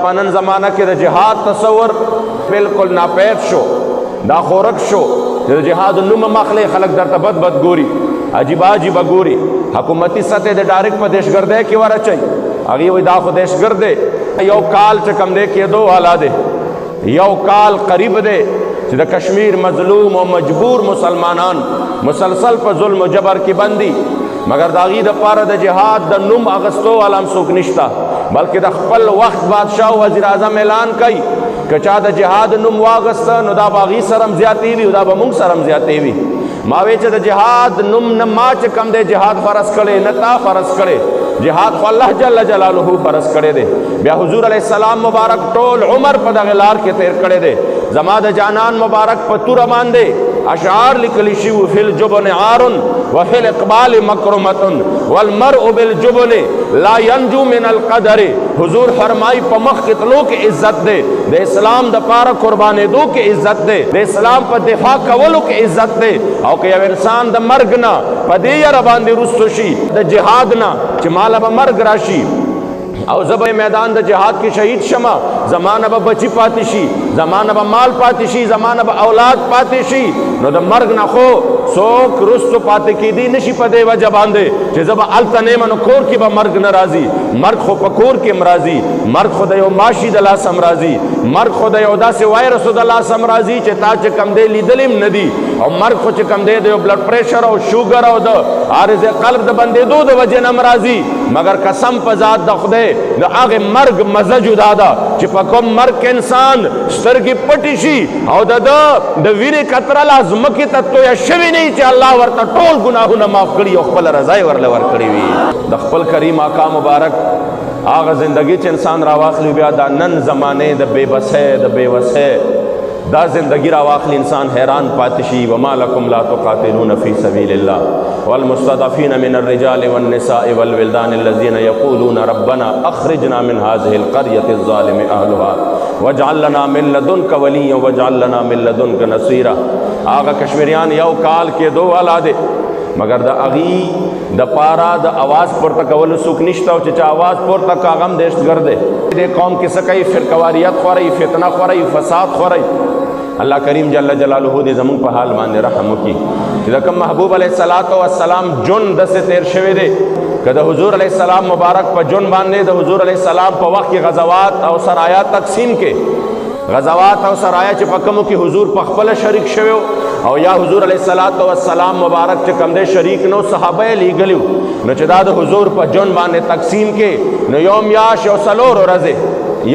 پنن زمانہ کې د جهاد تصور بالکل ناپید شو، دا خورک شو چې د جهاد نوم مخلې خلک درته بد ګوري، عجیبه عجیبه ګوري. حکومتي سطح د ډایرکټ په دهشتګردۍ کې ورچوي. هغې وایي دا خو دهشتګرد دی. یو کال چې کوم دی کېدو والا دی، یو کال قریب دی چې د کشمیر مظلوم او مجبور مسلمانان مسلسل په ظلم و جبر کې بندي، مگر د هغې دپاره د جهاد د نوم اغستو والا هم څوک نشته، بلکې د خپل وخت بادشاه او وزیر اعظم اعلان کوي که چا د جهاد نوم واغسته نو دا به هغې سره هم زیاتې وي او دا به موږ سره هم زیاتې وي. ما وی چې د جهاد نوم نه ما چې کم دی جهاد فرض کړی، نه تا فرض کړی، جهاد خو الله جل جلاله فرض کړی دی. بیا حضور علیه السلام مبارک ټول عمر په دغې لار کې تیر کړی دی. زما د جانان مبارک په توره باندې اشعار لیکلی شوي، فی الجبن عار وفی الاقبال مکرمة والمرء بالجبن لا ینجو من القدر. حضور فرمائی په مخ کې تلو کې عزت دی، د اسلام د پاره قربانېدو کې عزت دی، د اسلام په دفاع کولو کې عزت دی. او که یو انسان د مرګ نه په دې یره باندې رستو شي د جهاد نه چې ماله به مرګ راشي او زه به میدان د جهاد کې شهید شمه، زمانه به بچی پاتې شي، زمانه به مال پاتې شي، زمانه به اولاد پاتې شي، نو د مرګ نه خو څوک رستو پاتې کېدی نشي په دې وجه باندې چې زه به هلته نه یم نو کور کې به مرګ نه راځي. مرګ خو په کور کې هم راځي، مرګ خو د یو ماشي د لاس هم راځي، مرګ خو د یو داسې وایرسو د لاس هم راځي چې تا چې کم دی لیدلی هم نه دي. او مرګ خو چې کم دی د یو بلډ پریشر او شوګر او د عارض قلب د بندېدو د وجې نه هم راځي. مګر قسم په ذات د خدای د هغې مرګ مزه جدا ده چې په کوم مرګ کې انسان سترګې پټې شي او د وینې قطره لا ځمکې ته تویه شوې نه وي چې الله ورته ټول ګناهونه معاف کړي او خپله رضا یې ورله ورکړې وي. د خپل کریم آقا مبارک هغه زندګي چې انسان راواخلي، بیا دا نن زمانې د بې بسۍ د بې وسۍ دا زندگی راواخلی انسان حیران پاتې شي. وما لکم لا تقاتلون فی سبیل الله والمستضعفین من الرجال والنساء والولدان الذین یقولون ربنا اخرجنا من هذه القرية الظالم اهلها واجعل لنا من لدنک ولیا واجعل لنا من لدنک نصیرا. هغه کشمیریان یو کال کې دو والا دی، مگر د هغې دپاره د اواز پورته کولو څوک نشته او چې چا اواز پورته که هغه هم دهشتګرد دی. دې قوم کې څه کوي؟ فرقواریت خورئ، فتنه خورئ، فساد خورئ. الله کریم جل جلاله دې زموږ په حال باندې رحم وکړي چې د کوم محبوب علیه السلام جون دسې تیر شوی دی. که د حضور علیه السلام مبارک په جون باندې د حضور علیه السلام په وخت کې غزوات او سرایا تقسیم کې، غزوات او سرایا چې په کومو کې حضور په خپله شریک شوی او یا حضور علیه السلام مبارک چې کم دی شریک نو صحابه یې لیږلي نو چې دا د حضور په جون باندې تقسیم کې نو یو میاشت او څلور ورځې،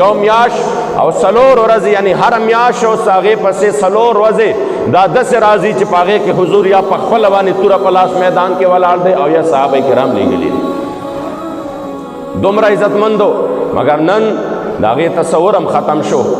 یو میاشت او څلور ورځې، یعنی هر میاشت او هغې پسې څلور ورځې دا داسې راځي چې په هغې کې حضور یا په خپله باندې توره په لاس میدان کې ولاړ دی او یا صحابه کرام لیږلي دي. دومره عزتمندو، مګر نن د هغې تصور هم ختم شو.